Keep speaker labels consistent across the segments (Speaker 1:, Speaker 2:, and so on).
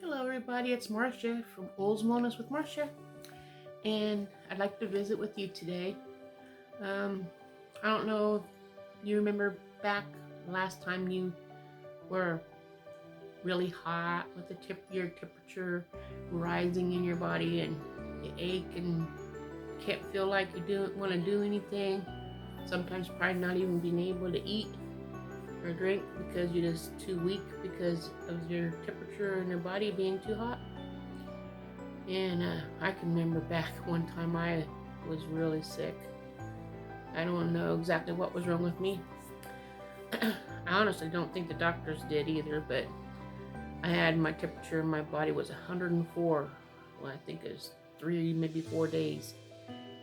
Speaker 1: Hello everybody, it's Marcia from Old Wellness with Marcia, and I'd like to visit with you today. Um, I don't know if you remember back last time you were really hot with your temperature rising in your body and you ache and can't feel like you don't want to do anything. Sometimes probably not even being able to eat or drink because you're just too weak because of your temperature in your body being too hot. And I can remember back one time I was really sick. I don't know exactly what was wrong with me. I honestly don't think the doctors did either, but I had my temperature in my body was 104. Well, I think it was maybe 4 days.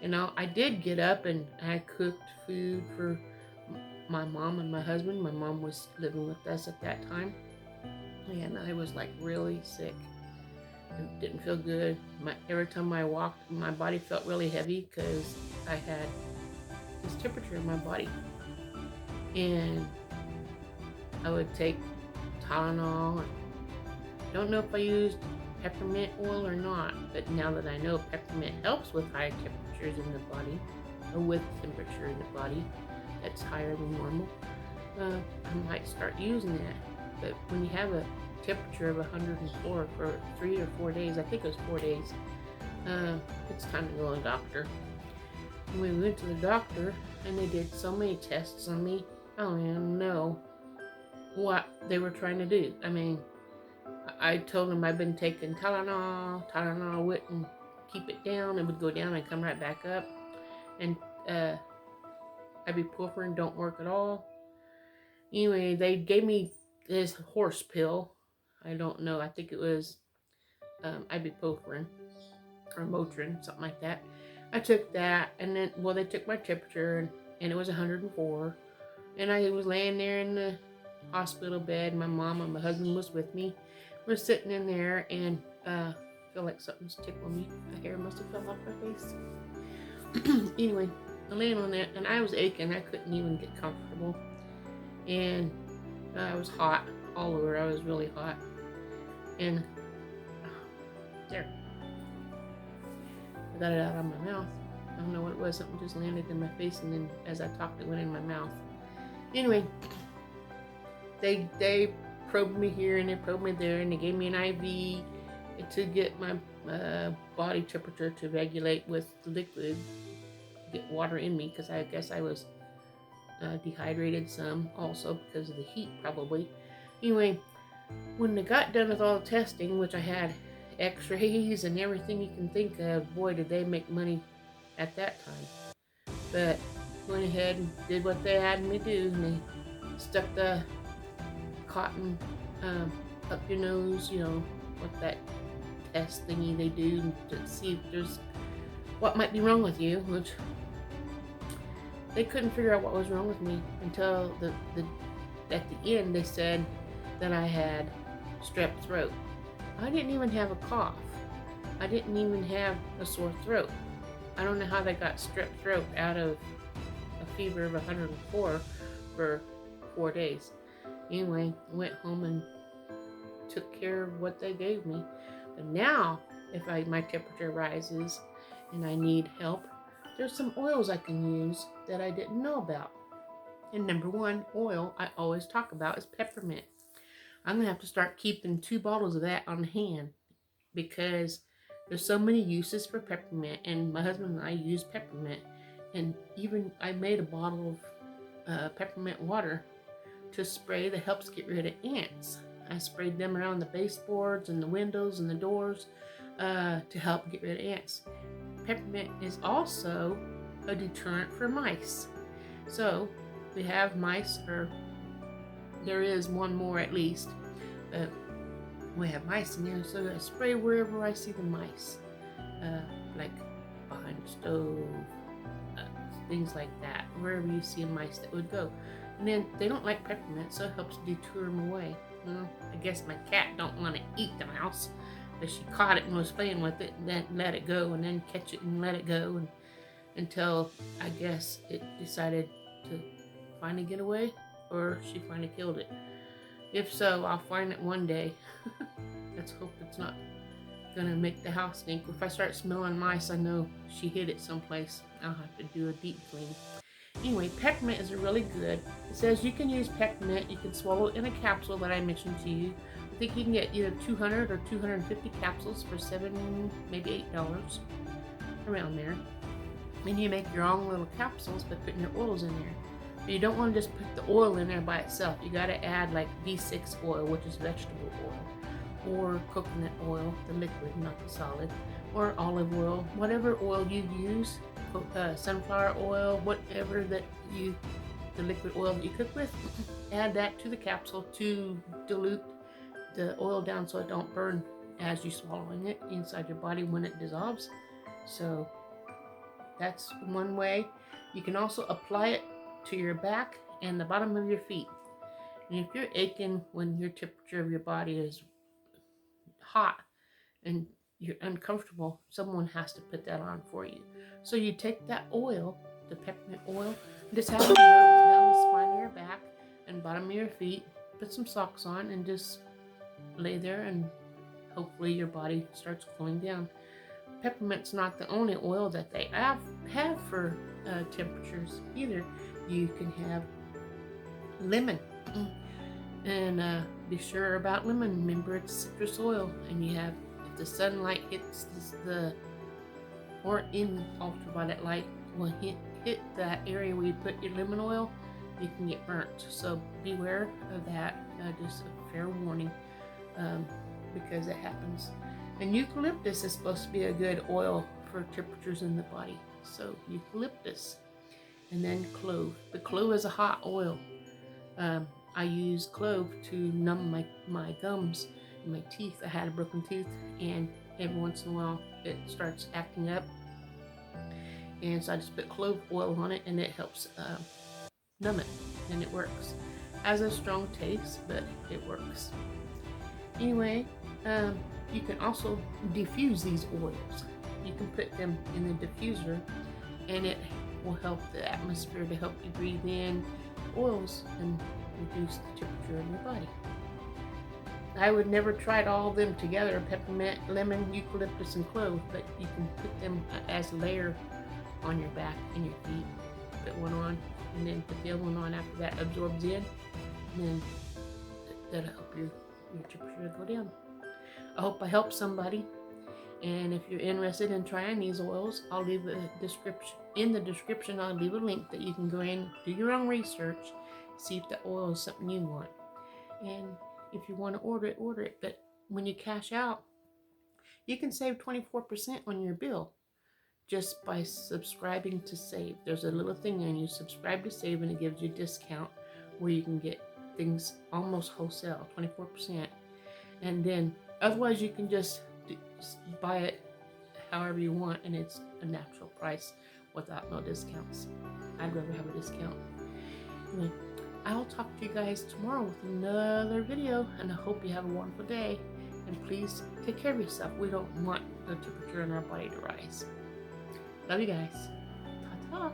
Speaker 1: And I did get up and I cooked food for my mom and my husband. My mom was living with us at that time. And I was like really sick. It didn't feel good. Every time I walked, my body felt really heavy because I had this temperature in my body. And I would take Tylenol. I don't know if I used peppermint oil or not, but now that I know peppermint helps with high temperatures in the body, or with temperature in the body that's higher than normal, I might start using that. But when you have a temperature of 104 for 3 or 4 days, I think it was 4 days, it's time to go to the doctor. And we went to the doctor and they did so many tests on me. I don't even know what they were trying to do. I mean, I told them I've been taking Tylenol. Tylenol wouldn't keep it down. It would go down and come right back up. And ibuprofen don't work at all. Anyway, they gave me this horse pill. I don't know. I think it was ibuprofen or Motrin, something like that. I took that, and then they took my temperature, and it was 104. And I was laying there in the hospital bed. My mom and my husband was with me. We're sitting in there, and I feel like something's tickling me. My hair must have fell off my face. Anyway, I'm laying on that, and I was aching. I couldn't even get comfortable, and I was hot all over. I was really hot, and there, I got it out of my mouth. I don't know what it was. Something just landed in my face, and then as I talked, it went in my mouth. Anyway, they probed me here and they probed me there, and they gave me an IV to get my body temperature to regulate with liquid, get water in me, because I guess I was dehydrated some also because of the heat probably. Anyway, when they got done with all the testing, which I had x-rays and everything you can think of, boy did they make money at that time. But went ahead and did what they had me do, and they stuck the cotton up your nose, what that test thingy they do to see if there's what might be wrong with you, which they couldn't figure out what was wrong with me until at the end they said that I had strep throat. I didn't even have a cough. I didn't even have a sore throat. I don't know how they got strep throat out of a fever of 104 for 4 days. Anyway, I went home and took care of what they gave me. But now, if my temperature rises and I need help, there's some oils I can use that I didn't know about. And number one oil I always talk about is peppermint. I'm going to have to start keeping 2 bottles of that on hand because there's so many uses for peppermint, and my husband and I use peppermint. And even I made a bottle of peppermint water to spray that helps get rid of ants. I sprayed them around the baseboards and the windows and the doors to help get rid of ants. Peppermint is also a deterrent for mice. So we have mice, or there is one more at least, but we have mice in there, so I spray wherever I see the mice, like behind the stove, things like that. Wherever you see a mice, that would go. And then they don't like peppermint, so it helps deter them away. Well, I guess my cat don't want to eat the mouse, but she caught it and was playing with it, and then let it go, and then catch it and let it go, and until I guess it decided to finally get away, or she finally killed it. If so, I'll find it one day. Let's hope it's not gonna make the house stink. If I start smelling mice, I know she hid it someplace. I'll have to do a deep clean. Anyway, peppermint is really good. It says you can use peppermint. You can swallow it in a capsule that I mentioned to you. I think you can get either 200 or 250 capsules for $7, maybe $8, around there. And you make your own little capsules by putting your oils in there. But you don't want to just put the oil in there by itself. You got to add like B6 oil, which is vegetable oil, or coconut oil, the liquid, not the solid, or olive oil, whatever oil you use, sunflower oil, whatever the liquid oil that you cook with, add that to the capsule to dilute the oil down so it don't burn as you're swallowing it inside your body when it dissolves. So that's one way. You can also apply it to your back and the bottom of your feet. And if you're aching when your temperature of your body is hot and you're uncomfortable, someone has to put that on for you. So you take that oil, the peppermint oil, just have it rub down the spine of your back and bottom of your feet, put some socks on, and just lay there, and hopefully your body starts cooling down. Peppermint's not the only oil that they have for temperatures either. You can have lemon, and be sure about lemon. Remember, it's citrus oil, and you have, if the sunlight hits or in ultraviolet light will hit that area where you put your lemon oil, you can get burnt. So beware of that. Just a fair warning, because it happens. And eucalyptus is supposed to be a good oil for temperatures in the body. So eucalyptus. And then clove. The clove is a hot oil. I use clove to numb my gums and my teeth. I had a broken tooth, and every once in a while it starts acting up. And so I just put clove oil on it, and it helps numb it, and it works. Has a strong taste, but it works. Anyway, you can also diffuse these oils. You can put them in the diffuser, and it will help the atmosphere to help you breathe in oils and reduce the temperature of your body. I would never try all of them together, peppermint, lemon, eucalyptus, and clove, but you can put them as a layer on your back and your feet. Put one on, and then put the other one on after that absorbs in, and then that'll help your temperature go down. I hope I helped somebody. And if you're interested in trying these oils, I'll leave a description. In the description, I'll leave a link that you can go in, do your own research, see if the oil is something you want. And if you want to order it. But when you cash out, you can save 24% on your bill just by subscribing to save. There's a little thing on you, subscribe to save, and it gives you a discount where you can get things almost wholesale, 24%. And then otherwise you can just buy it however you want, and it's a natural price without no discounts. I'd rather have a discount. Anyway, I'll talk to you guys tomorrow with another video, and I hope you have a wonderful day. And please take care of yourself. We don't want the temperature in our body to rise. Love you guys. Ta-ta.